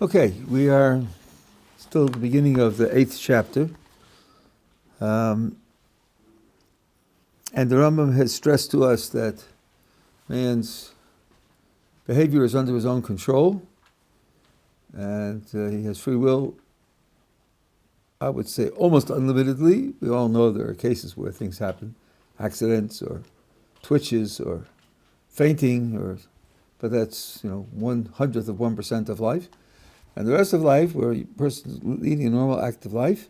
Okay, we are still at the beginning of the 8th chapter. And the Rambam has stressed to us that man's behavior is under his own control, and he has free will, I would say, almost unlimitedly. We all know there are cases where things happen, accidents or twitches or fainting, but that's 1/100th of 1% of life. And the rest of life, where a person is leading a normal active life,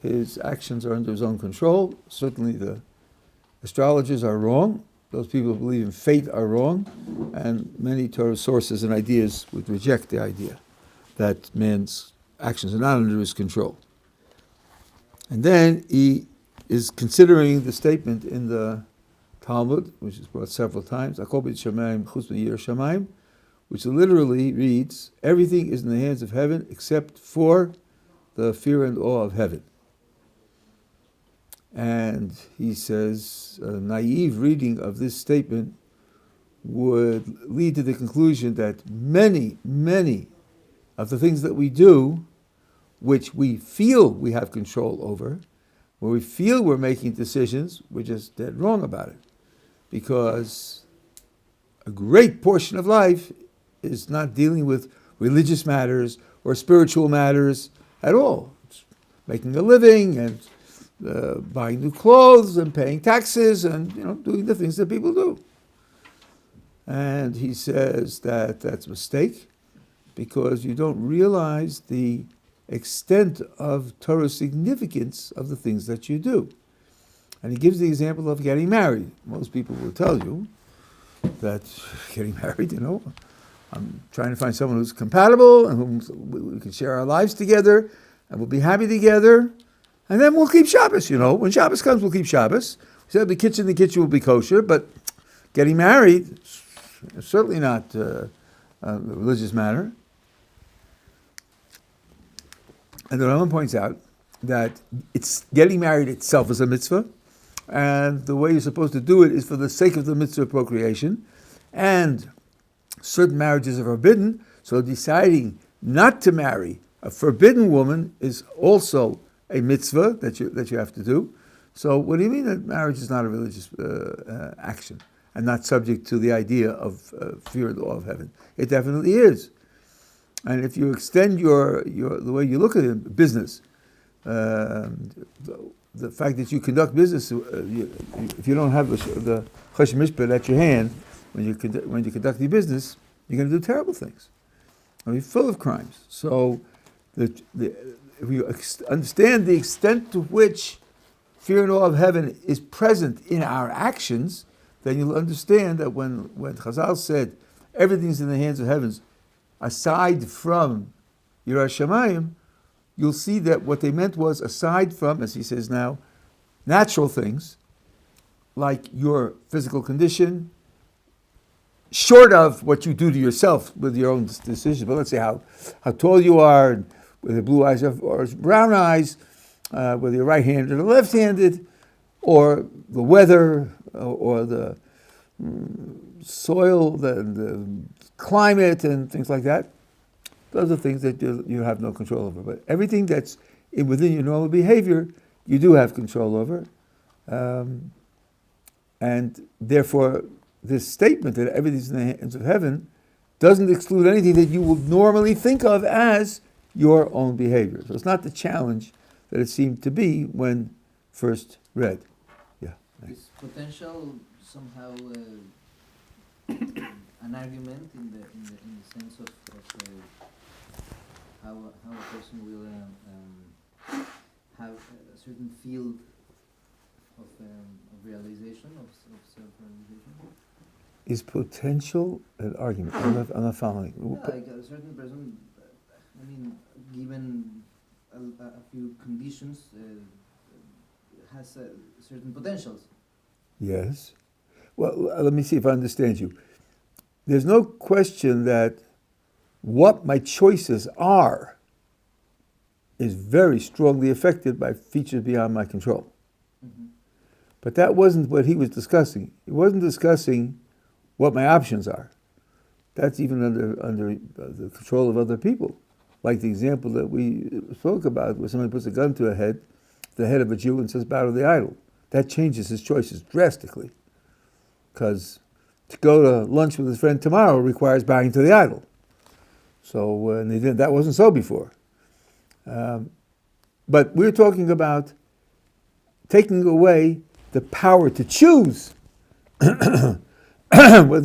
his actions are under his own control. Certainly the astrologers are wrong. Those people who believe in fate are wrong. And many Torah sources and ideas would reject the idea that man's actions are not under his control. And then he is considering the statement in the Talmud, which is brought several times, which literally reads, everything is in the hands of heaven except for the fear and awe of heaven. And he says a naive reading of this statement would lead to the conclusion that many, many of the things that we do, which we feel we have control over, where we feel we're making decisions, we're just dead wrong about it. Because a great portion of life is not dealing with religious matters or spiritual matters at all. It's making a living and buying new clothes and paying taxes and doing the things that people do. And he says that that's a mistake because you don't realize the extent of Torah's significance of the things that you do. And he gives the example of getting married. Most people will tell you that getting married, I'm trying to find someone who's compatible and whom we can share our lives together and we'll be happy together. And then we'll keep Shabbos, When Shabbos comes, we'll keep Shabbos. We said the kitchen will be kosher, but getting married is certainly not a religious matter. And the Rambam points out that it's getting married itself is a mitzvah, and the way you're supposed to do it is for the sake of the mitzvah of procreation, and certain marriages are forbidden, so deciding not to marry a forbidden woman is also a mitzvah that you have to do. So what do you mean that marriage is not a religious action and not subject to the idea of fear and awe of heaven? It definitely is. And if you extend the way you look at it, business, the fact that you conduct business, if you don't have the Choshen Mishpat at your hand when you conduct your business, you're going to do terrible things. Full of crimes. So if you understand the extent to which fear and awe of heaven is present in our actions, then you'll understand that when Chazal said everything's in the hands of heavens, aside from Yiras Shamayim, you'll see that what they meant was aside from, as he says now, natural things, like your physical condition, short of what you do to yourself with your own decision. But let's say how tall you are, whether blue eyes or brown eyes, whether you're right-handed or left-handed, or the weather, or the soil, the climate, and things like that. Those are things that you have no control over. But everything that's within your normal behavior, you do have control over. And therefore, this statement that everything's in the hands of heaven doesn't exclude anything that you would normally think of as your own behavior. So it's not the challenge that it seemed to be when first read. Yeah. Is potential somehow an argument in the sense of how a person will have a certain field of realization, of self-realization? Is potential an argument? I'm not following. Yeah, like a certain person, given a few conditions, has certain potentials. Yes. Well, let me see if I understand you. There's no question that what my choices are is very strongly affected by features beyond my control. Mm-hmm. But that wasn't what he was discussing. He wasn't discussing what my options are. That's even under the control of other people. like the example that we spoke about, where somebody puts a gun to the head of a Jew, and says, "Bow to the idol." That changes his choices drastically, because to go to lunch with his friend tomorrow requires bowing to the idol. So that wasn't so before. But we're talking about taking away the power to choose, whether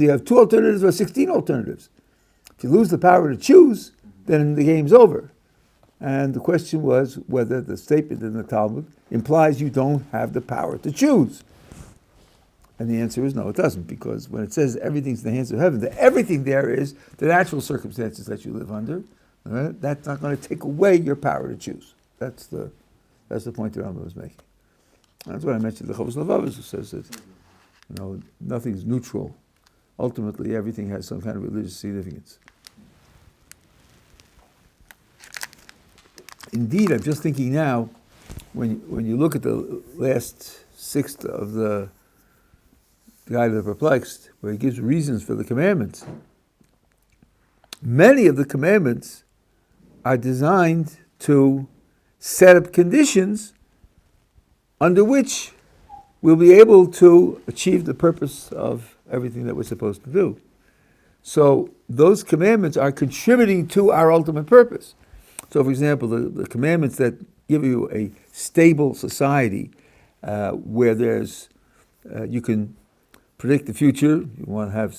you have 2 alternatives or 16 alternatives. If you lose the power to choose, then the game's over. And the question was whether the statement in the Talmud implies you don't have the power to choose. And the answer is no, it doesn't, because when it says everything's in the hands of heaven, everything there is the natural circumstances that you live under. Right? That's not going to take away your power to choose. That's the point that Rambam was making. That's what I mentioned the Chovos Levavos, who says that nothing's neutral. Ultimately, everything has some kind of religious significance. Indeed, I'm just thinking now, when you look at the last sixth of the Guide of the Perplexed, where he gives reasons for the commandments, many of the commandments are designed to set up conditions under which we'll be able to achieve the purpose of everything that we're supposed to do. So those commandments are contributing to our ultimate purpose. So, for example, the commandments that give you a stable society where there's you can predict the future. You want to have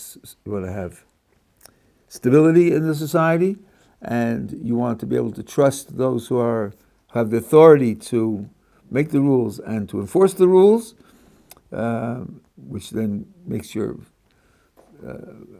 stability in the society, and you want to be able to trust those who have the authority to make the rules and to enforce the rules, which then makes your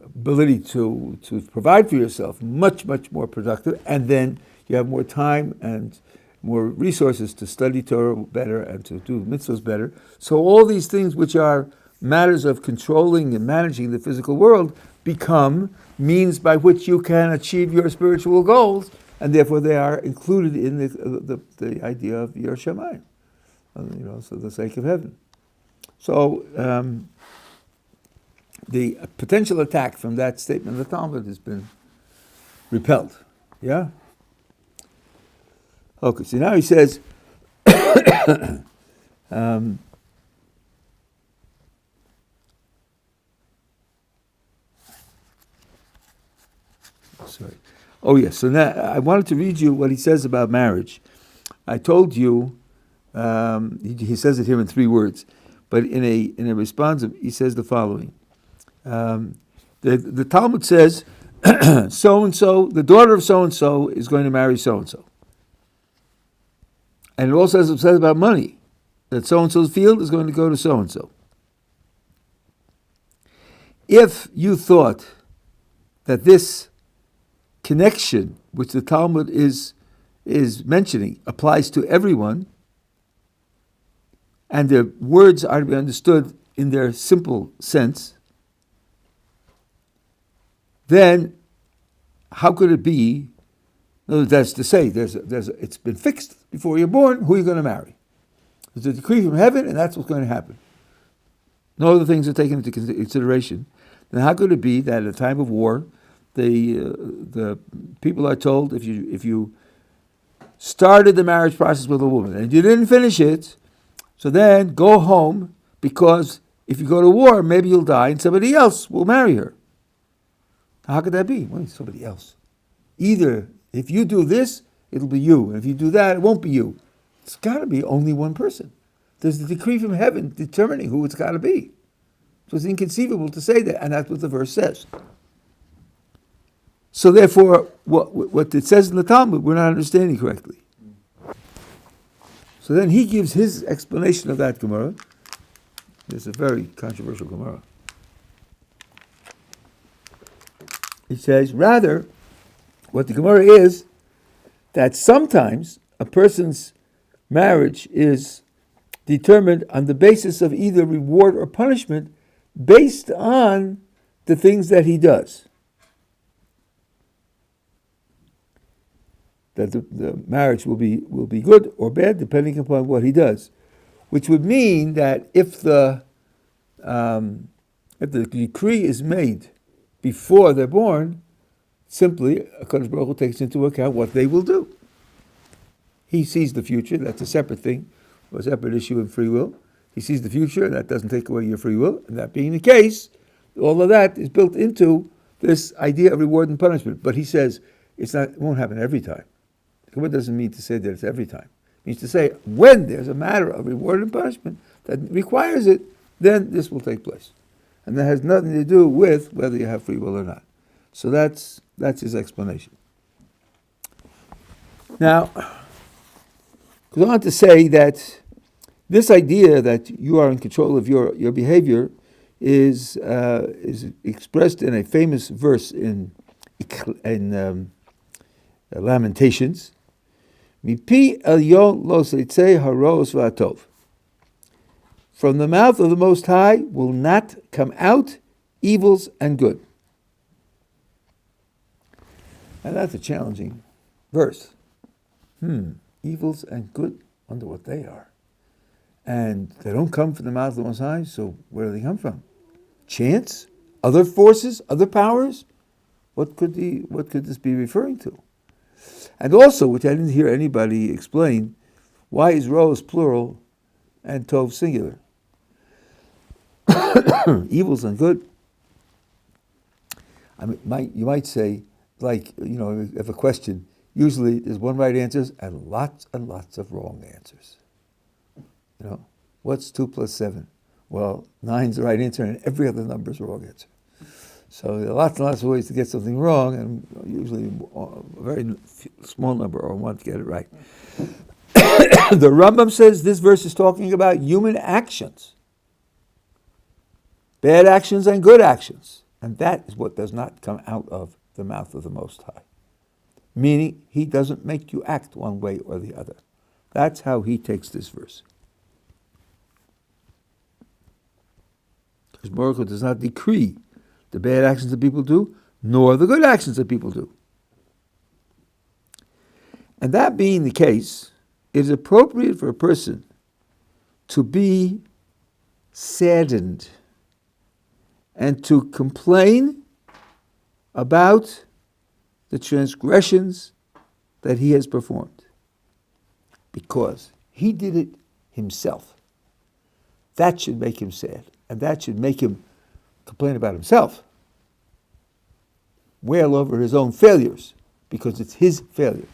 ability to provide for yourself much, much more productive, and then you have more time and more resources to study Torah better and to do mitzvahs better. So all these things which are matters of controlling and managing the physical world become means by which you can achieve your spiritual goals, and therefore they are included in the idea of Yer Shamayim, so the sake of heaven. So the potential attack from that statement of the Talmud has been repelled. Yeah? Okay, so now he says, sorry. Oh yes, so now I wanted to read you what he says about marriage. I told you, he says it here in 3 words, but in a responsive, he says the following. The Talmud says, so-and-so, the daughter of so-and-so is going to marry so-and-so. And it also says about money, that so-and-so's field is going to go to so-and-so. If you thought that this connection, which the Talmud is mentioning, applies to everyone, and the words are to be understood in their simple sense, then how could it be? That's to say, it's been fixed before you're born who you're going to marry. There's a decree from heaven, and that's what's going to happen. No other things are taken into consideration. Then how could it be that at a time of war, the people are told if you started the marriage process with a woman and you didn't finish it, so then go home, because if you go to war, maybe you'll die and somebody else will marry her. How could that be? Well, somebody else. Either if you do this, it'll be you, and if you do that, it won't be you. It's got to be only one person. There's a decree from heaven determining who it's got to be. So it's inconceivable to say that, and that's what the verse says. So therefore, what it says in the Talmud, we're not understanding correctly. So then he gives his explanation of that Gemara. It's a very controversial Gemara. He says, rather, what the Gemara is, that sometimes a person's marriage is determined on the basis of either reward or punishment based on the things that he does. That the marriage will be good or bad depending upon what he does, which would mean that if the decree is made before they're born, simply, HaKadosh Baruch Hu takes into account what they will do. He sees the future, that's a separate thing, or a separate issue in free will. He sees the future, that doesn't take away your free will. And that being the case, all of that is built into this idea of reward and punishment. But he says it won't happen every time. What doesn't mean to say that it's every time. It means to say when there's a matter of reward and punishment that requires it, then this will take place. And that has nothing to do with whether you have free will or not. So that's his explanation. Now, goes on to say that this idea that you are in control of your behavior is expressed in a famous verse in Lamentations. Mipi elyon lo seitzei haros v'atov. From the mouth of the Most High will not come out evils and good. And that's a challenging verse. Evils and good, wonder what they are. And they don't come from the mouth of the Most High, so where do they come from? Chance? Other forces? Other powers? What could this be referring to? And also, which I didn't hear anybody explain, why is rose plural and tov singular? Evils and good. I mean, you might say, like, if a question, usually there's one right answer and lots of wrong answers. What's 2 plus 7? Well, 9's the right answer and every other number is the wrong answer. So there are lots and lots of ways to get something wrong, and usually a very small number or one to get it right. The Rambam says this verse is talking about human actions. Bad actions and good actions. And that is what does not come out of the mouth of the Most High. Meaning, he doesn't make you act one way or the other. That's how he takes this verse. Because Baruch Hu does not decree the bad actions that people do, nor the good actions that people do. And that being the case, it is appropriate for a person to be saddened and to complain about the transgressions that he has performed. Because he did it himself. That should make him sad. And that should make him complain about himself. Wail over his own failures, because it's his failure.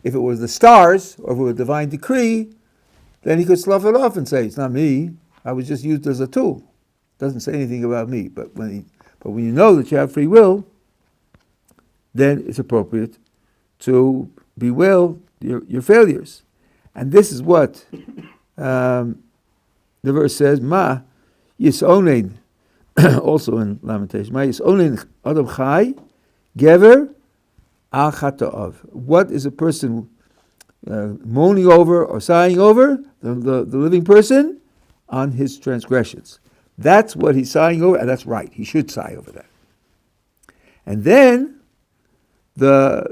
If it was the stars, or if it were a divine decree, then he could slough it off and say, it's not me, I was just used as a tool. It doesn't say anything about me. But when you know that you have free will, then it's appropriate to bewail your failures. And this is what the verse says, Ma yisonein, also in Lamentation, Ma yisonein adam chai, gever al chata'av. What is a person moaning over or sighing over? The living person on his transgressions. That's what he's sighing over, and that's right. He should sigh over that. And then the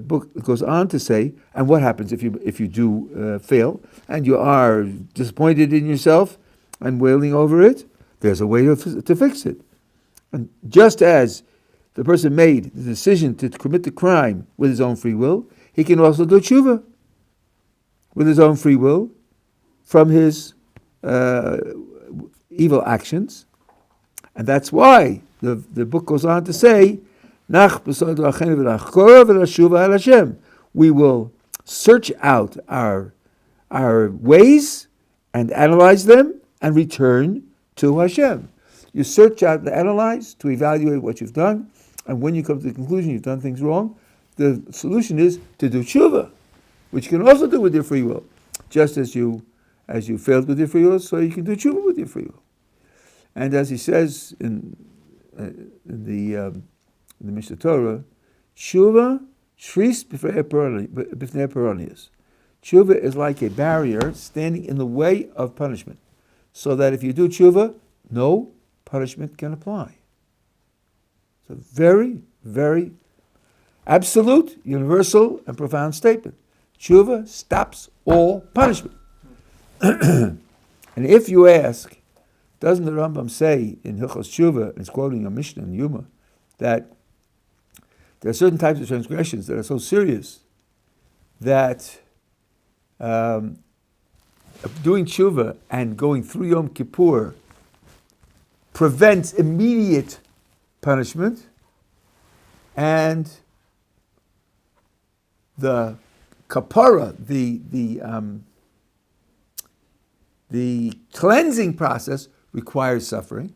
book goes on to say, and what happens if you do fail and you are disappointed in yourself and wailing over it? There's a way to fix it. And just as the person made the decision to commit the crime with his own free will, he can also do tshuva with his own free will from his evil actions. And that's why the book goes on to say, we will search out our ways and analyze them and return to Hashem. You search out and analyze to evaluate what you've done, and when you come to the conclusion you've done things wrong, the solution is to do tshuva, which you can also do with your free will. Just as you failed with your free will, so you can do tshuva with your free will. And as he says in the Mishnah Torah, tshuva shris b'fnei peronius. Tshuva is like a barrier standing in the way of punishment, so that if you do tshuva, no punishment can apply. It's a very, very absolute, universal, and profound statement. Tshuva stops all punishment. And if you ask, doesn't the Rambam say in Hilchos Tshuva, and it's quoting a Mishnah in Yuma, that there are certain types of transgressions that are so serious that doing tshuva and going through Yom Kippur prevents immediate punishment, and the kapara, the cleansing process requires suffering.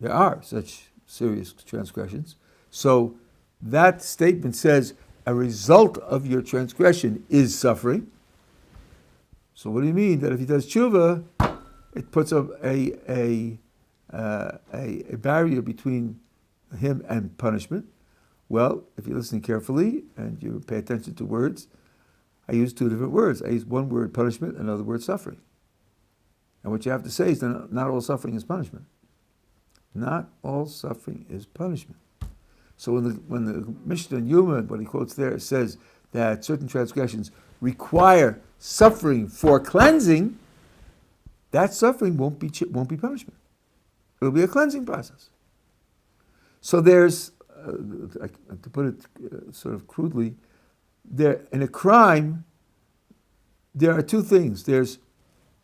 There are such serious transgressions. So that statement says a result of your transgression is suffering. So what do you mean that if he does tshuva, it puts up a barrier between him and punishment? Well, if you listen carefully and you pay attention to words, I use two different words. I use one word punishment, another word suffering. And what you have to say is that not all suffering is punishment. Not all suffering is punishment. So when the Mishnah in Yuma, what he quotes there, says that certain transgressions require suffering for cleansing, that suffering won't be punishment. It'll be a cleansing process. So there's, to put it sort of crudely, there in a crime, there are two things. There's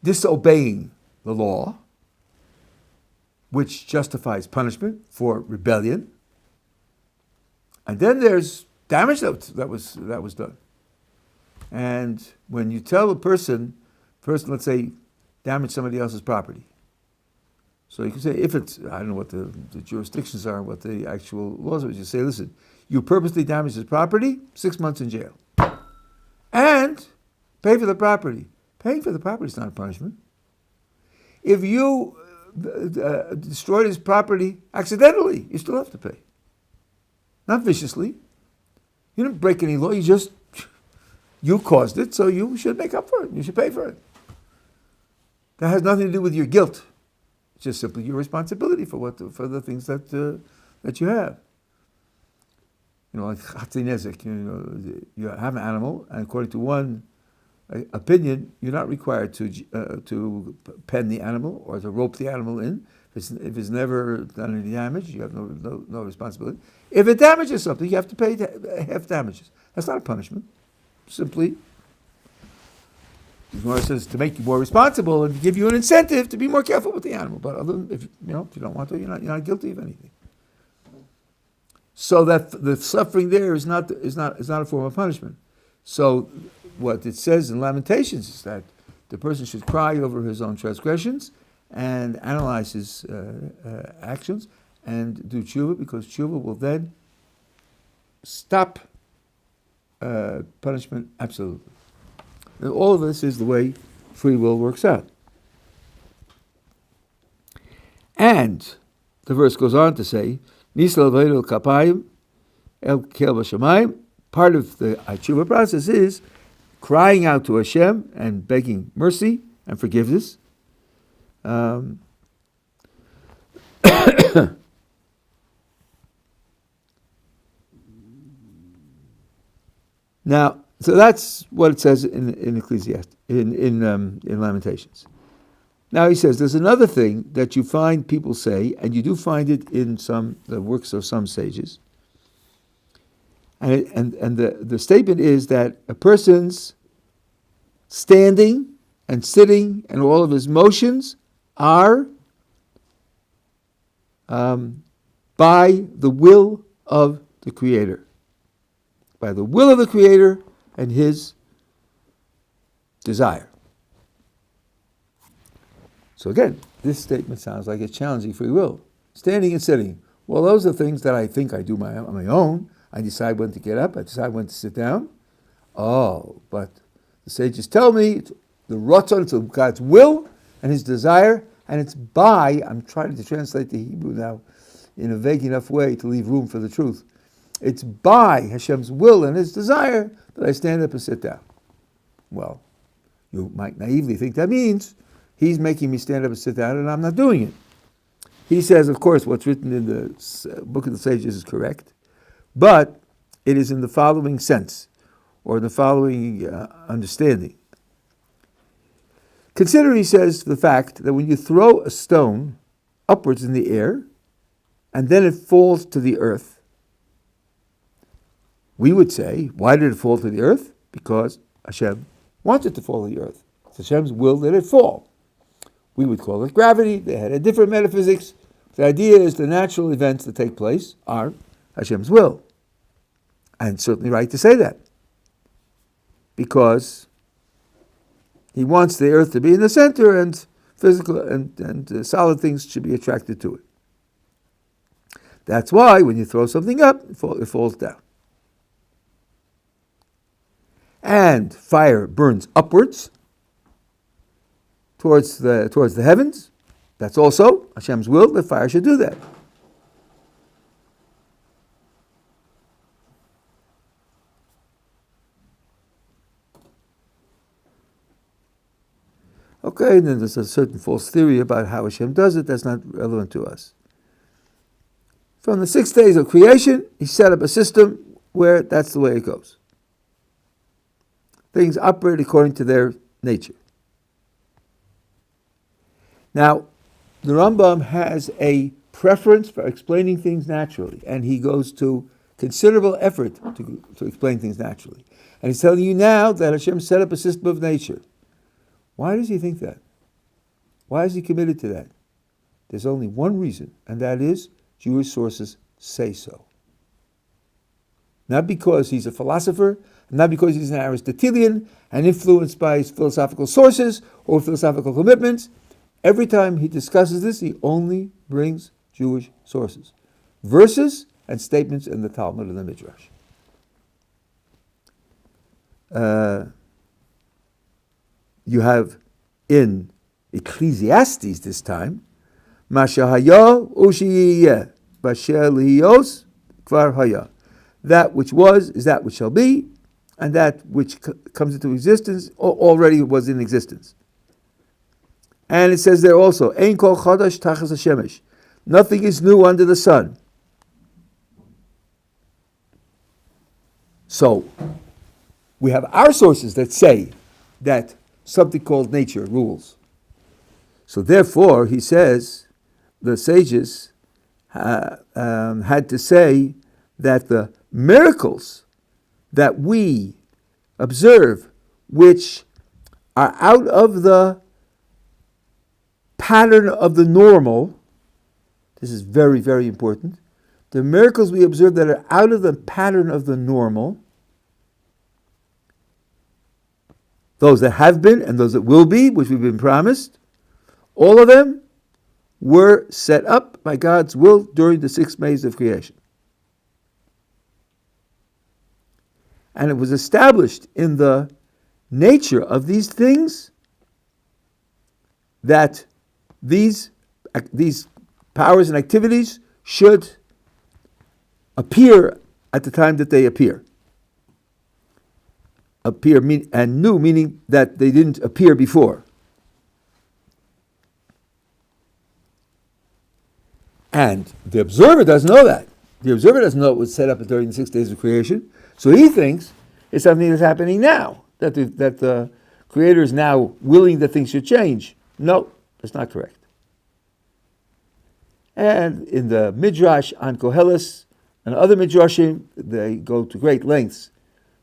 disobeying the law, which justifies punishment for rebellion, and then there's damage that was done. And when you tell a person, let's say, damage somebody else's property. So you can say, if it's, I don't know what the jurisdictions are, what the actual laws are, you say, listen, you purposely damaged his property, 6 months in jail. And pay for the property. Paying for the property is not a punishment. If you destroyed his property accidentally, you still have to pay. Not viciously. You didn't break any law, you caused it, so you should make up for it. You should pay for it. That has nothing to do with your guilt. It's just simply your responsibility for the things that you have. You know, like chatzinezik, you have an animal, and according to one opinion, you're not required to pen the animal or to rope the animal in. If it's never done any damage, you have no responsibility. If it damages something, you have to pay half damages. That's not a punishment. Simply, the Gemara says to make you more responsible and to give you an incentive to be more careful with the animal. But other than, if you don't want to, you're not guilty of anything. So that the suffering there is not a form of punishment. So what it says in Lamentations is that the person should cry over his own transgressions and analyze his actions and do tshuva, because tshuva will then stop punishment absolutely. And all of this is the way free will works out. And the verse goes on to say, Nisla Veilu Kapayim El Kel Bashamayim. Part of the tshuva process is crying out to Hashem and begging mercy and forgiveness. Now, so that's what it says in Ecclesiastes, in Lamentations. Now he says there's another thing that you find people say, and you do find it in the works of some sages. And the statement is that a person's standing and sitting and all of his motions are by the will of the Creator. By the will of the Creator and His desire. So again, this statement sounds like it's challenging free will. Standing and sitting. Well, those are things that I think I do on my own. I decide when to get up. I decide when to sit down. Oh, but the sages tell me the ratzon, it's God's will and His desire, and it's by, I'm trying to translate the Hebrew now in a vague enough way to leave room for the truth. It's by Hashem's will and His desire that I stand up and sit down. Well, you might naively think that means He's making me stand up and sit down and I'm not doing it. He says, of course, what's written in the Book of the Sages is correct, but it is in the following sense, or the following understanding. Consider, he says, the fact that when you throw a stone upwards in the air, and then it falls to the earth. We would say, why did it fall to the earth? Because Hashem wanted to fall to the earth. It's Hashem's will that it fall. We would call it gravity. They had a different metaphysics. The idea is the natural events that take place are Hashem's will. And certainly right to say that. Because He wants the earth to be in the center, and physical and solid things should be attracted to it. That's why when you throw something up, it falls down. And fire burns upwards towards the heavens. That's also Hashem's will that fire should do that. Okay, and then there's a certain false theory about how Hashem does it that's not relevant to us. From the 6 days of creation, He set up a system where that's the way it goes. Things operate according to their nature. Now, the Rambam has a preference for explaining things naturally, and he goes to considerable effort to explain things naturally. And he's telling you now that Hashem set up a system of nature. Why does he think that? Why is he committed to that? There's only one reason, and that is Jewish sources say so. Not because he's a philosopher, not because he's an Aristotelian and influenced by his philosophical sources or philosophical commitments. Every time he discusses this, he only brings Jewish sources, verses and statements in the Talmud and the Midrash. You have in Ecclesiastes this time, Masha haya ushiyeh, basher lihiyos kvar haya. That which was is that which shall be, and that which comes into existence already was in existence. And it says there also, Ein kol chadash tachas hashemesh. Nothing is new under the sun. So, we have our sources that say that something called nature rules. So therefore, he says, the sages had to say that the miracles that we observe, which are out of the pattern of the normal, this is very, very important. The miracles we observe that are out of the pattern of the normal, those that have been and those that will be, which we've been promised, all of them were set up by God's will during the 6 days of creation. And it was established in the nature of these things that these powers and activities should appear at the time that they appear. And new, meaning that they didn't appear before. And the observer doesn't know that. The observer doesn't know it was set up during the 6 days of creation. So he thinks it's something that's happening now, that the Creator is now willing that things should change. No, that's not correct. And in the Midrash on Koheles and other Midrashim, they go to great lengths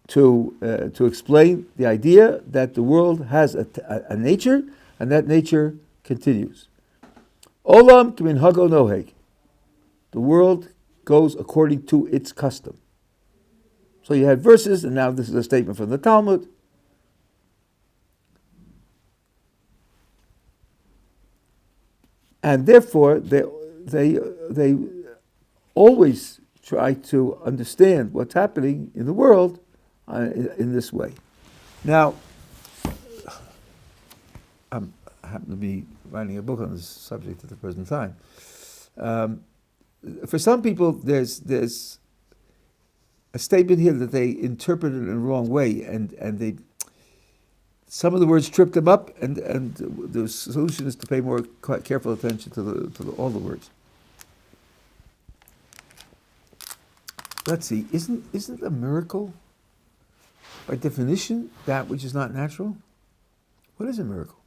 to explain the idea that the world has a nature, and that nature continues. Olam k'minhago noheg. The world goes according to its custom. So you had verses, and now this is a statement from the Talmud. And therefore, they always try to understand what's happening in the world in this way. Now, I happen to be writing a book on this subject at the present time. For some people, there's a statement here that they interpreted in the wrong way, and they some of the words tripped them up, and the solution is to pay more careful attention to all the words. Let's see, isn't a miracle by definition that which is not natural? What is a miracle?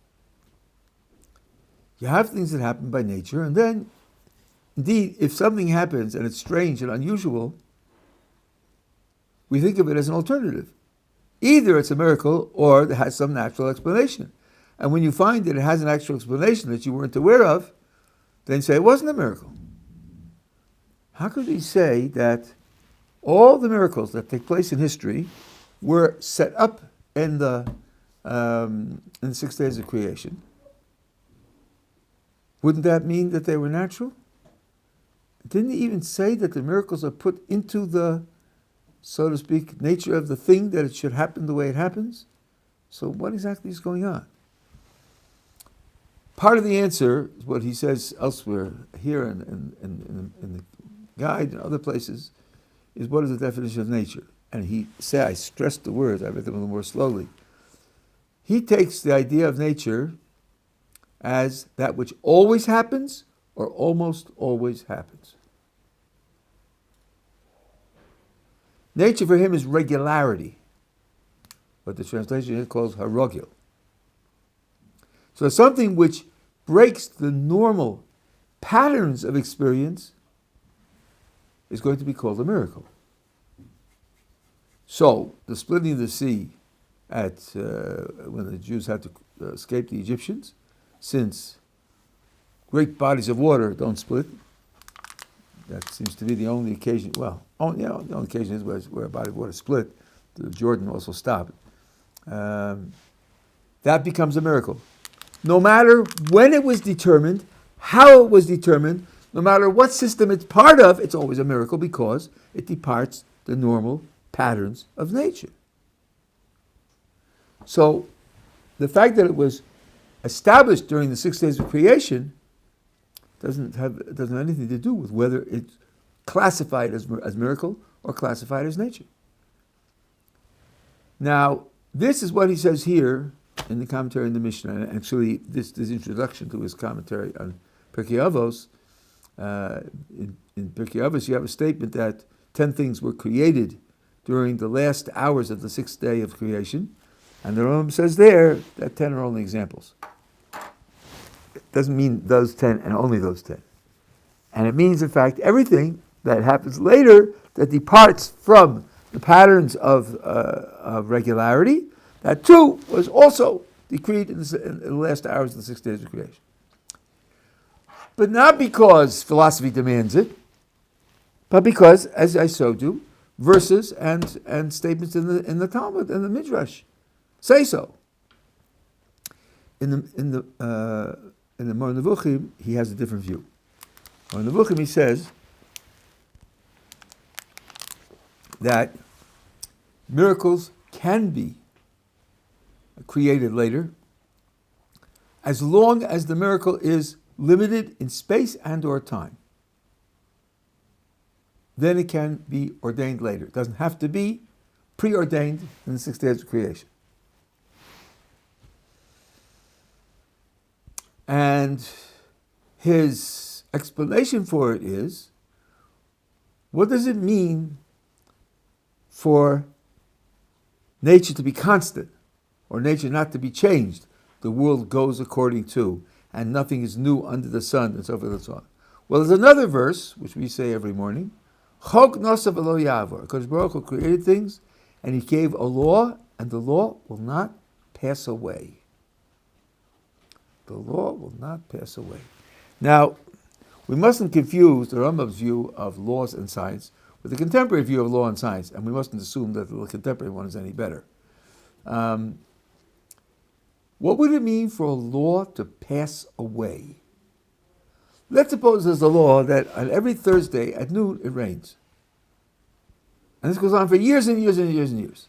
You have things that happen by nature, and then Indeed, if something happens and it's strange and unusual, we think of it as an alternative. Either it's a miracle or it has some natural explanation. And when you find that it has an actual explanation that you weren't aware of, then say it wasn't a miracle. How could we say that all the miracles that take place in history were set up in the 6 days of creation? Wouldn't that mean that they were natural? Didn't he even say that the miracles are put into the, so to speak, nature of the thing, that it should happen the way it happens? So what exactly is going on? Part of the answer is what he says elsewhere, here in the guide and other places, is what is the definition of nature? And he said, I stressed the words, I read them a little more slowly. He takes the idea of nature as that which always happens or almost always happens. Nature for him is regularity, what the translation here calls harogil. So something which breaks the normal patterns of experience is going to be called a miracle. So the splitting of the sea at when the Jews had to escape the Egyptians, since great bodies of water don't split, that seems to be the only occasion. Well, the only occasion is where a body of water split. The Jordan also stopped. That becomes a miracle. No matter when it was determined, how it was determined, no matter what system it's part of, it's always a miracle because it departs the normal patterns of nature. So the fact that it was established during the 6 days of creation doesn't have anything to do with whether it's classified as miracle or classified as nature. Now, this is what he says here in the commentary in the Mishnah, and actually this introduction to his commentary on Pirkei Avos. In Pirkei Avos, you have a statement that 10 things were created during the last hours of the 6th day of creation, and the Rambam says there that 10 are only examples. It doesn't mean those 10 and only those 10. And it means, in fact, everything that happens later that departs from the patterns of regularity, that too was also decreed in the last hours of the 6 days of creation. But not because philosophy demands it, but because, as I showed you, verses and statements in the Talmud and the Midrash say so. In the Moreh Nevuchim, he has a different view. Moreh Nevuchim, he says that miracles can be created later, as long as the miracle is limited in space and or time. Then it can be ordained later. It doesn't have to be preordained in the 6 days of creation. And his explanation for it is, what does it mean for nature to be constant, or nature not to be changed? The world goes according to, and nothing is new under the sun, and so forth and so on. Well, there's another verse, which we say every morning, Chok nosav v'lo yavor. HaKadosh Baruch Hu created things, and he gave a law, and the law will not pass away. The law will not pass away. Now, we mustn't confuse the Rambam's view of laws and science with the contemporary view of law and science, and we mustn't assume that the contemporary one is any better. What would it mean for a law to pass away? Let's suppose there's a law that on every Thursday at noon it rains. And this goes on for years and years and years and years.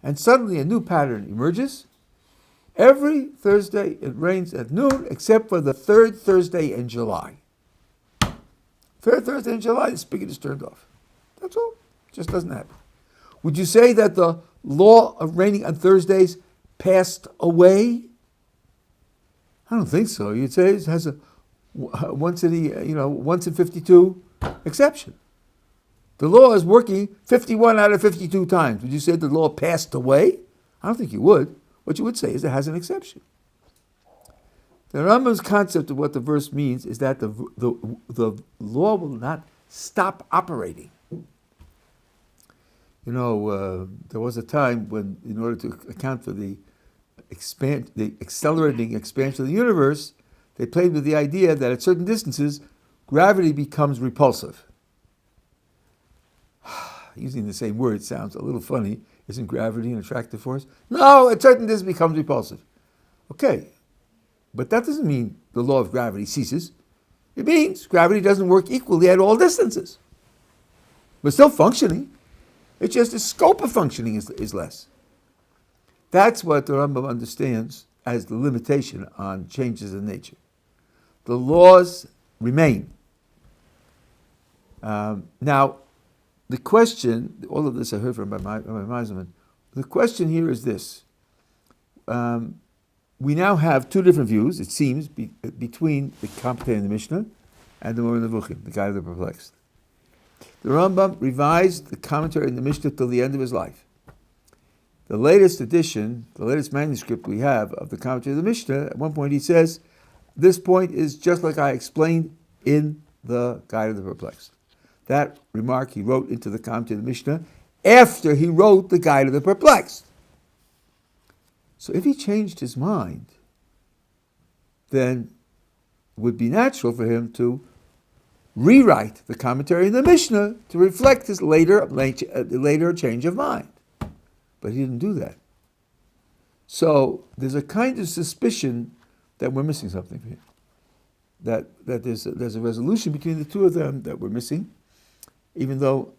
And suddenly a new pattern emerges. Every Thursday it rains at noon except for the third Thursday in July. Third Thursday in July, the spigot is turned off. That's all. It just doesn't happen. Would you say that the law of raining on Thursdays passed away? I don't think so. You'd say it has a once in 52 exception. The law is working 51 out of 52 times. Would you say the law passed away? I don't think you would. What you would say is it has an exception. The Rambam's concept of what the verse means is that the law will not stop operating. There was a time when, in order to account for the accelerating expansion of the universe, they played with the idea that at certain distances, gravity becomes repulsive. Using the same word sounds a little funny. Isn't gravity an attractive force? No, at certain distances it becomes repulsive. Okay, but that doesn't mean the law of gravity ceases. It means gravity doesn't work equally at all distances. We're still functioning. It's just the scope of functioning is less. That's what the Rambam understands as the limitation on changes in nature. The laws remain. Now, the question, all of this I heard from Rabbi Meiselman, the question here is this. We now have two different views, it seems, between the commentator in the Mishnah and the Moreh Nevuchim, the guide of the perplexed. The Rambam revised the commentary in the Mishnah till the end of his life. The latest edition, the latest manuscript we have of the commentary of the Mishnah, at one point he says, this point is just like I explained in the Guide of the Perplexed. That remark he wrote into the commentary of the Mishnah after he wrote the Guide of the Perplexed. So if he changed his mind, then it would be natural for him to rewrite the commentary in the Mishnah to reflect his later change of mind. But he didn't do that. So there's a kind of suspicion that we're missing something here. That there's a resolution between the two of them that we're missing, even though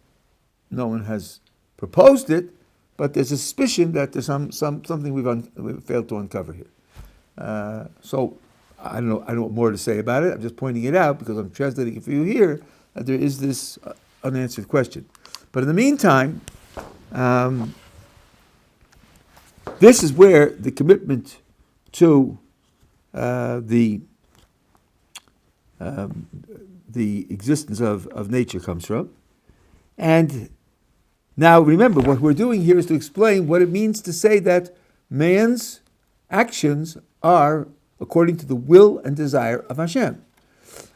no one has proposed it, but there's a suspicion that there's something we've failed to uncover here. So I don't know what more to say about it. I'm just pointing it out because I'm translating it for you here, that there is this unanswered question. But in the meantime, this is where the commitment to the existence of nature comes from. And now remember, what we're doing here is to explain what it means to say that man's actions are according to the will and desire of Hashem.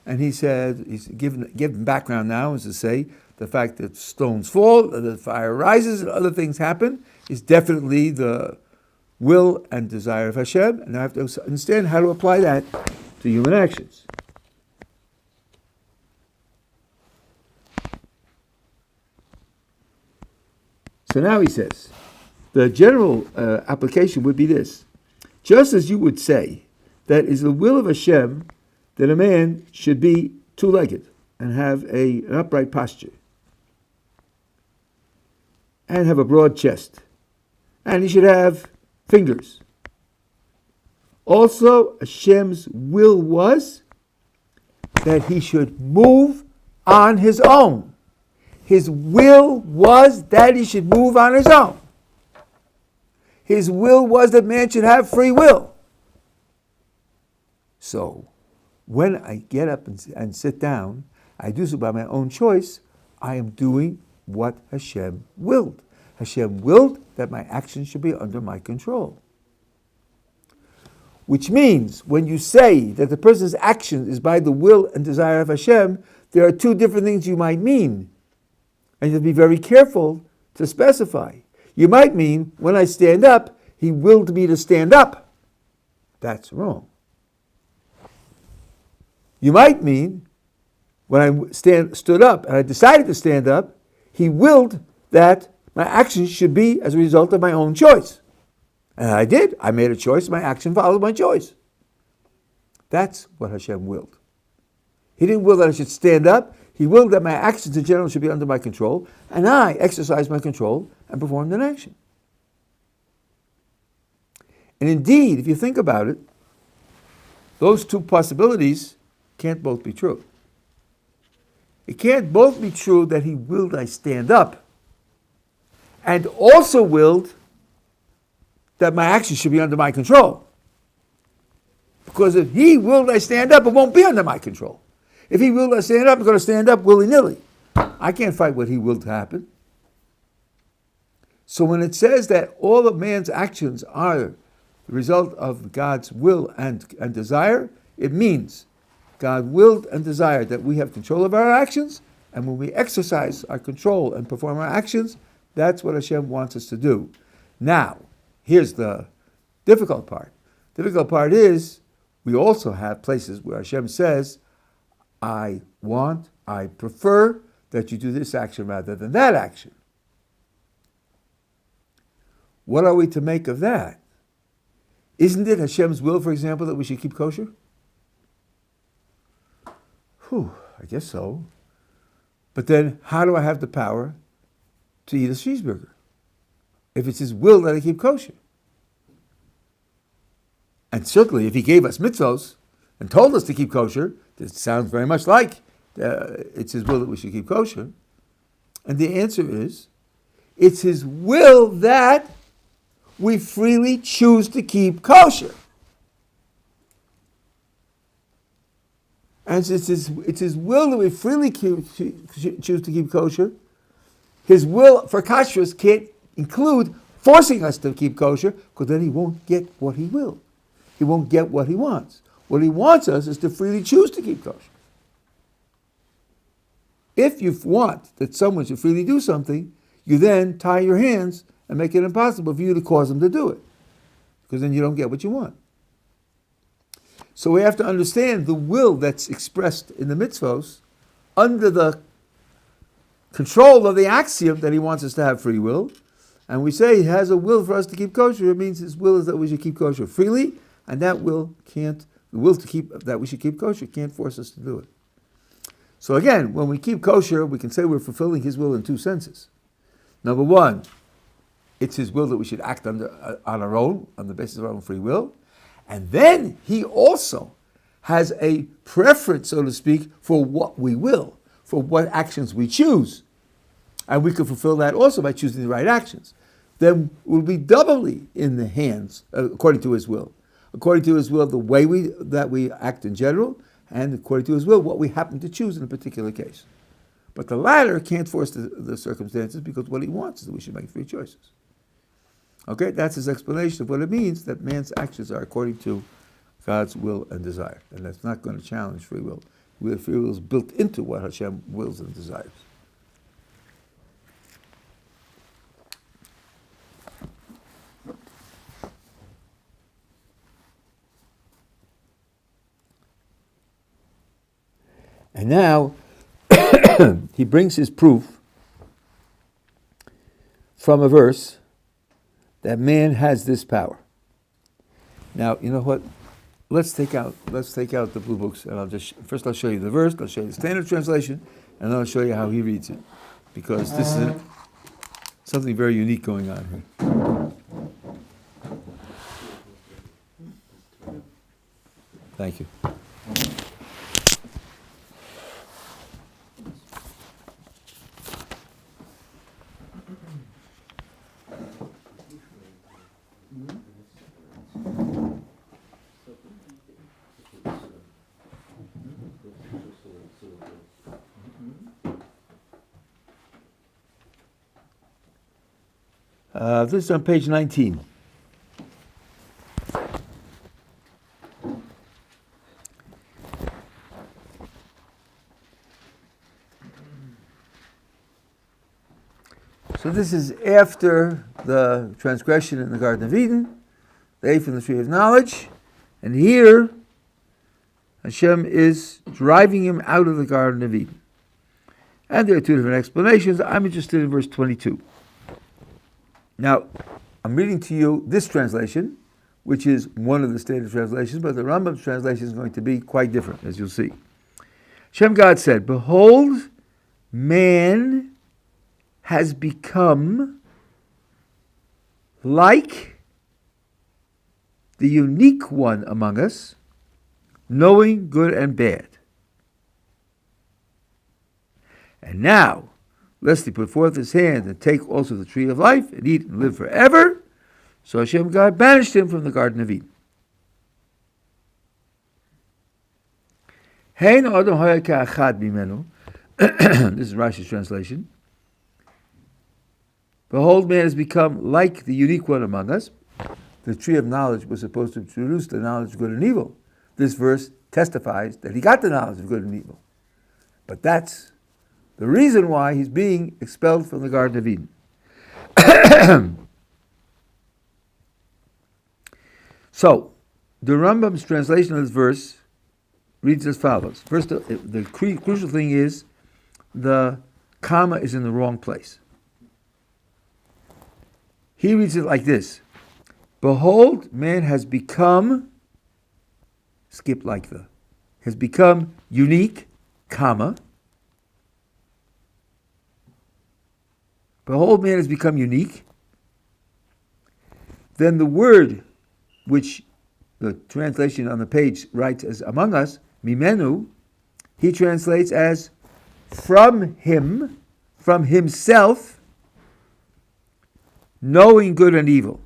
And he said, he's given background now, is to say, the fact that stones fall, that the fire rises, and other things happen, is definitely the will and desire of Hashem. And I have to understand how to apply that to human actions. So now he says, the general application would be this. Just as you would say that is the will of Hashem that a man should be two-legged and have an upright posture and have a broad chest, and he should have fingers. Also, Hashem's will was that he should move on his own. His will was that he should move on his own. His will was that man should have free will. So, when I get up and sit down, I do so by my own choice. I am doing what Hashem willed. Hashem willed that my actions should be under my control. Which means, when you say that the person's action is by the will and desire of Hashem, there are two different things you might mean. And you have to be very careful to specify. You might mean, when I stand up, he willed me to stand up. That's wrong. You might mean, when I stood up and I decided to stand up, he willed that my actions should be as a result of my own choice. And I did. I made a choice. My action followed my choice. That's what Hashem willed. He didn't will that I should stand up. He willed that my actions in general should be under my control, and I exercised my control and performed an action. And indeed, if you think about it, those two possibilities can't both be true. It can't both be true that he willed I stand up and also willed that my actions should be under my control. Because if he willed I stand up, it won't be under my control. If he willed I stand up, I'm going to stand up willy-nilly. I can't fight what he willed to happen. So when it says that all of man's actions are the result of God's will and desire, it means God willed and desired that we have control of our actions, and when we exercise our control and perform our actions, that's what Hashem wants us to do. Now, here's the difficult part. The difficult part is we also have places where Hashem says, I prefer that you do this action rather than that action. What are we to make of that? Isn't it Hashem's will, for example, that we should keep kosher? I guess so. But then, how do I have the power to eat a cheeseburger if it's His will that I keep kosher? And certainly, if He gave us mitzvos and told us to keep kosher, it sounds very much like it's His will that we should keep kosher. And the answer is, it's His will that we freely choose to keep kosher. And it's His will that we freely choose to keep kosher. His will for kashrus can't include forcing us to keep kosher, because then He won't get what He will. He won't get what He wants. What He wants us is to freely choose to keep kosher. If you want that someone should freely do something, you then tie your hands and make it impossible for you to cause them to do it, because then you don't get what you want. So we have to understand the will that's expressed in the mitzvos under the control of the axiom that He wants us to have free will. And we say He has a will for us to keep kosher. It means His will is that we should keep kosher freely, and that will can't, the will to keep that we should keep kosher can't force us to do it. So again, when we keep kosher, we can say we're fulfilling His will in two senses. Number one, it's His will that we should act on our own, on the basis of our own free will. And then He also has a preference, so to speak, for what we will, for what actions we choose. And we can fulfill that also by choosing the right actions. Then we'll be doubly in the hands, according to His will. According to His will, the way that we act in general, and according to His will, what we happen to choose in a particular case. But the latter can't force the circumstances, because what He wants is that we should make free choices. Okay, that's His explanation of what it means that man's actions are according to God's will and desire. And that's not going to challenge free will. Free will is built into what Hashem wills and desires. And now, he brings his proof from a verse that man has this power. Now, you know what? Let's take out the blue books, and I'll show you the verse, I'll show you the standard translation, and then I'll show you how he reads it, because this is something very unique going on here. Thank you. This is on page 19. So this is after the transgression in the Garden of Eden. They ate from the tree of knowledge. And here, Hashem is driving him out of the Garden of Eden. And there are two different explanations. I'm interested in verse 22. Now, I'm reading to you this translation, which is one of the standard translations, but the Rambam's translation is going to be quite different, as you'll see. Hashem God said, "Behold, man has become like the unique one among us, knowing good and bad. And now, lest he put forth his hand and take also the tree of life and eat and live forever." So Hashem God banished him from the Garden of Eden. This is Rashi's translation. Behold, man has become like the unique one among us. the tree of knowledge was supposed to produce the knowledge of good and evil. This verse testifies that he got the knowledge of good and evil. But that's the reason why he's being expelled from the Garden of Eden. So, the Rambam's translation of this verse reads as follows. First, the crucial thing is the comma is in the wrong place. He reads it like this. Behold, man has become, has become unique, comma. Behold, man has become unique. Then the word which the translation on the page writes as among us, mimenu, he translates as from him, from himself, knowing good and evil.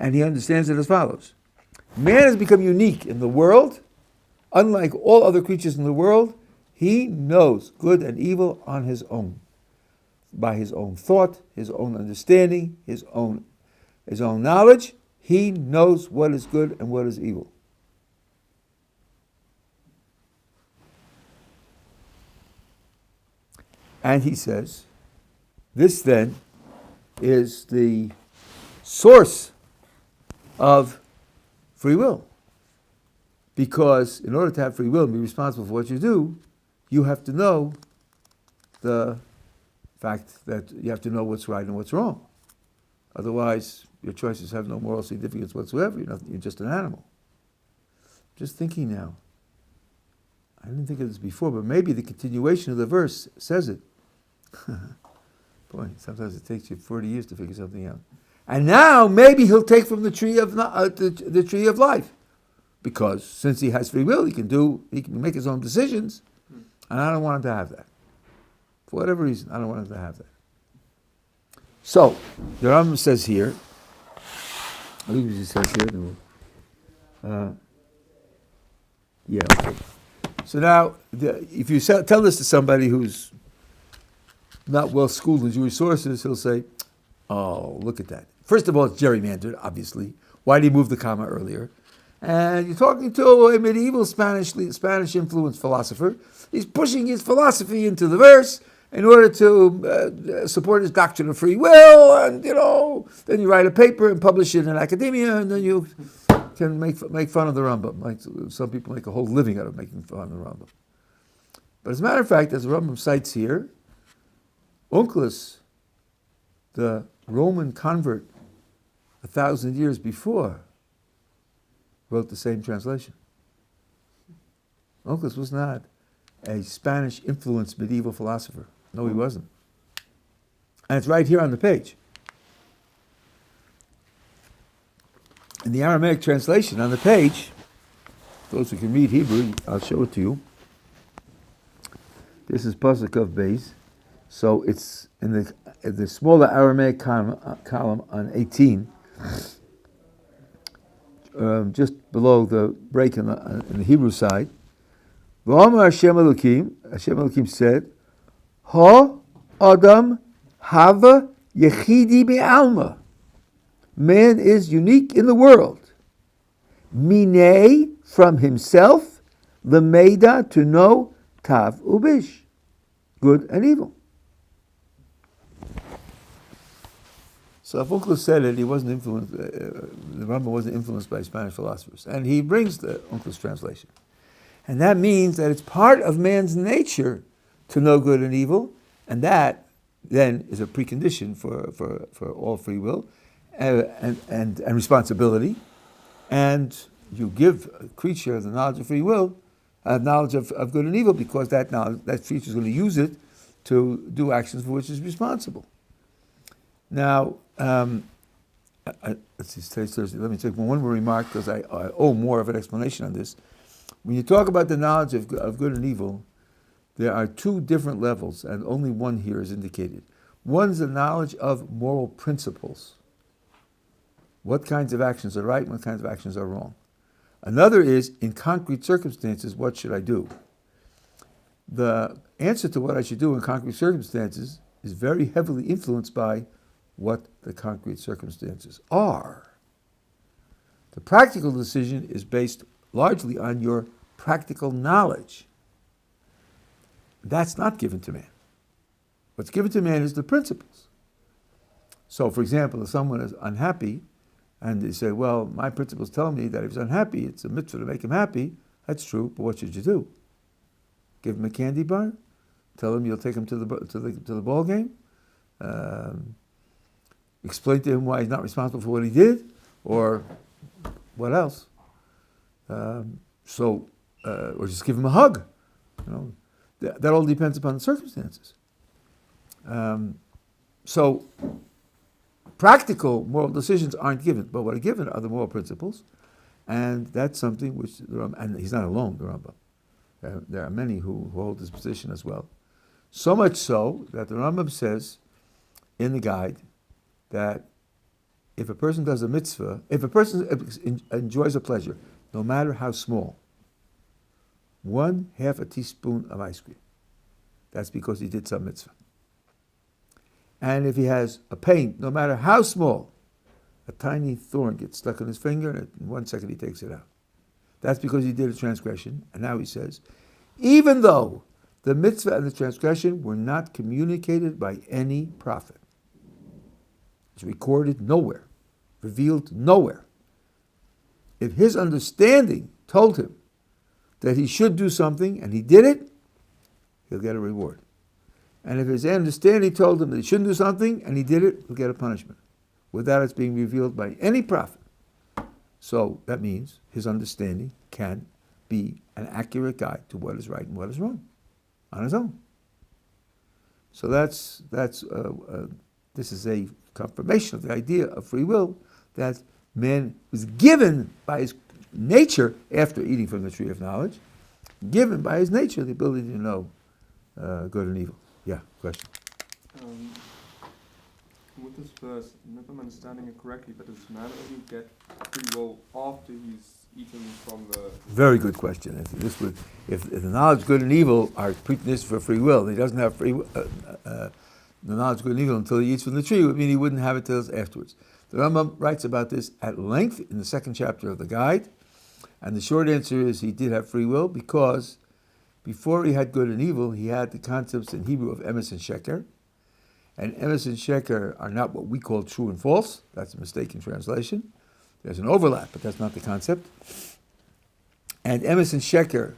And he understands it as follows. Man has become unique in the world. Unlike all other creatures in the world, he knows good and evil on his own. By his own thought, his own understanding, his own knowledge, he knows what is good and what is evil. And he says, this then is the source of free will. Because in order to have free will and be responsible for what you do, you have to know the fact that you have to know what's right and what's wrong. Otherwise, your choices have no moral significance whatsoever. You're just an animal. Just thinking now. I didn't think of this before, but maybe the continuation of the verse says it. Boy, sometimes it takes you 40 years to figure something out. And now maybe he'll take from the tree of the tree of life, because since he has free will, he can make his own decisions, and I don't want him to have that. For whatever reason, I don't want him to have that. So the Rambam says here. I think he says here. Okay. So now, if you tell this to somebody who's not well schooled in Jewish sources, he'll say, "Oh, look at that. First of all, it's gerrymandered, obviously. Why did he move the comma earlier? And you're talking to a medieval Spanish influenced philosopher. He's pushing his philosophy into the verse in order to support his doctrine of free will, and then you write a paper and publish it in academia, and then you can make fun of the Rambam. Like some people make a whole living out of making fun of the Rambam. But as a matter of fact, as the Rambam cites here, Onkelos, the Roman convert 1,000 years before, wrote the same translation. Onkelos was not a Spanish-influenced medieval philosopher. No, he wasn't. And it's right here on the page. In the Aramaic translation on the page, those who can read Hebrew, I'll show it to you. This is Pasuk of Beis. So it's in the smaller Aramaic column on 18, just below the break in the Hebrew side. V'amar Hashem Elokim said, Ha Adam Hava Yechidi Be'alma. Man is unique in the world. Minei, from himself, Lemeda, to know, Tav Ubish, good and evil. So if Onkelos said it, he wasn't influenced. The Rambam wasn't influenced by Spanish philosophers, and he brings the Onkelos translation, and that means that it's part of man's nature to know good and evil, and that then is a precondition for all free will and responsibility. And you give a creature the knowledge of free will, knowledge of good and evil, because that creature is going to use it to do actions for which it's responsible. Now, let's see, today's Thursday. Let me take one more remark, because I owe more of an explanation on this. When you talk about the knowledge of good and evil, there are two different levels, and only one here is indicated. One's the knowledge of moral principles. What kinds of actions are right and what kinds of actions are wrong. Another is, in concrete circumstances, what should I do? The answer to what I should do in concrete circumstances is very heavily influenced by what the concrete circumstances are. The practical decision is based largely on your practical knowledge. That's not given to man. What's given to man is the principles. So, for example, if someone is unhappy, and they say, well, my principles tell me that if he's unhappy, it's a mitzvah to make him happy. That's true, but what should you do? Give him a candy bar? Tell him you'll take him to the ball game? Explain to him why he's not responsible for what he did? Or what else? Or just give him a hug. That all depends upon the circumstances. So practical moral decisions aren't given, but what are given are the moral principles, and that's something which the Rambam, and he's not alone, the Rambam. There are many who hold this position as well. So much so that the Rambam says in the guide that if a person does a mitzvah, if a person enjoys a pleasure, no matter how small, 1/2 teaspoon of ice cream, that's because he did some mitzvah. And if he has a pain, no matter how small, a tiny thorn gets stuck in his finger, and in 1 second he takes it out. That's because he did a transgression. And now he says, even though the mitzvah and the transgression were not communicated by any prophet, it's recorded nowhere, revealed nowhere. If his understanding told him that he should do something and he did it, he'll get a reward. And if his understanding told him that he shouldn't do something and he did it, he'll get a punishment without it being revealed by any prophet. So that means his understanding can be an accurate guide to what is right and what is wrong on his own. So this is a confirmation of the idea of free will, that man was given by his nature, after eating from the tree of knowledge, given by his nature the ability to know good and evil. Yeah, question. With this verse, if I'm understanding it correctly, but does man only get free will after he's eaten from the... Very good question. If the knowledge of good and evil are preconditions for free will, he doesn't have the knowledge of good and evil until he eats from the tree, it would mean he wouldn't have it till afterwards. The Rambam writes about this at length in the 2nd chapter of the guide, and the short answer is he did have free will because before he had good and evil, he had the concepts in Hebrew of emes and sheker. And emes and sheker are not what we call true and false. That's a mistaken translation. There's an overlap, but that's not the concept. And emes and sheker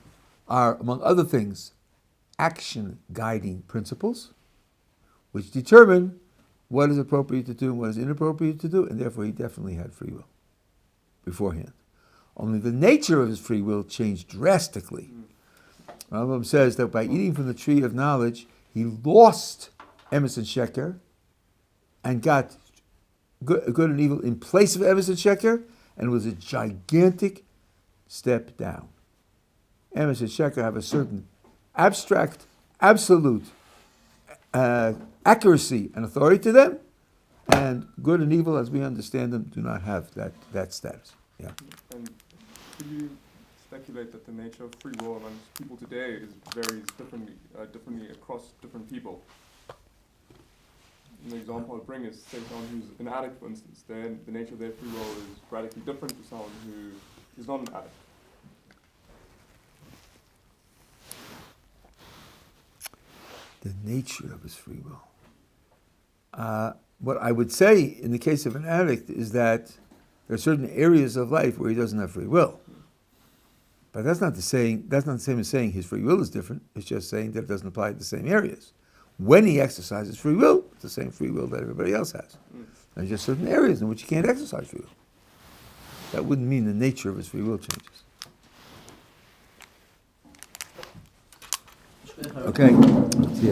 are, among other things, action-guiding principles, which determine what is appropriate to do and what is inappropriate to do, and therefore he definitely had free will beforehand. Only the nature of his free will changed drastically. Rambam says that by eating from the tree of knowledge, he lost emes and sheker and got good and evil in place of emes and sheker, and it was a gigantic step down. Emes and sheker have a certain abstract, absolute accuracy and authority to them, and good and evil, as we understand them, do not have that status. Yeah. And could you speculate that the nature of free will among people today varies differently across different people? An example I'll bring is, say, someone who's an addict, for instance. Then the nature of their free will is radically different to someone who is not an addict. The nature of his free will. What I would say in the case of an addict is that there are certain areas of life where he doesn't have free will. But that's not the same as saying his free will is different. It's just saying that it doesn't apply to the same areas. When he exercises free will, it's the same free will that everybody else has. There's just certain areas in which he can't exercise free will. That wouldn't mean the nature of his free will changes. Okay. Yeah.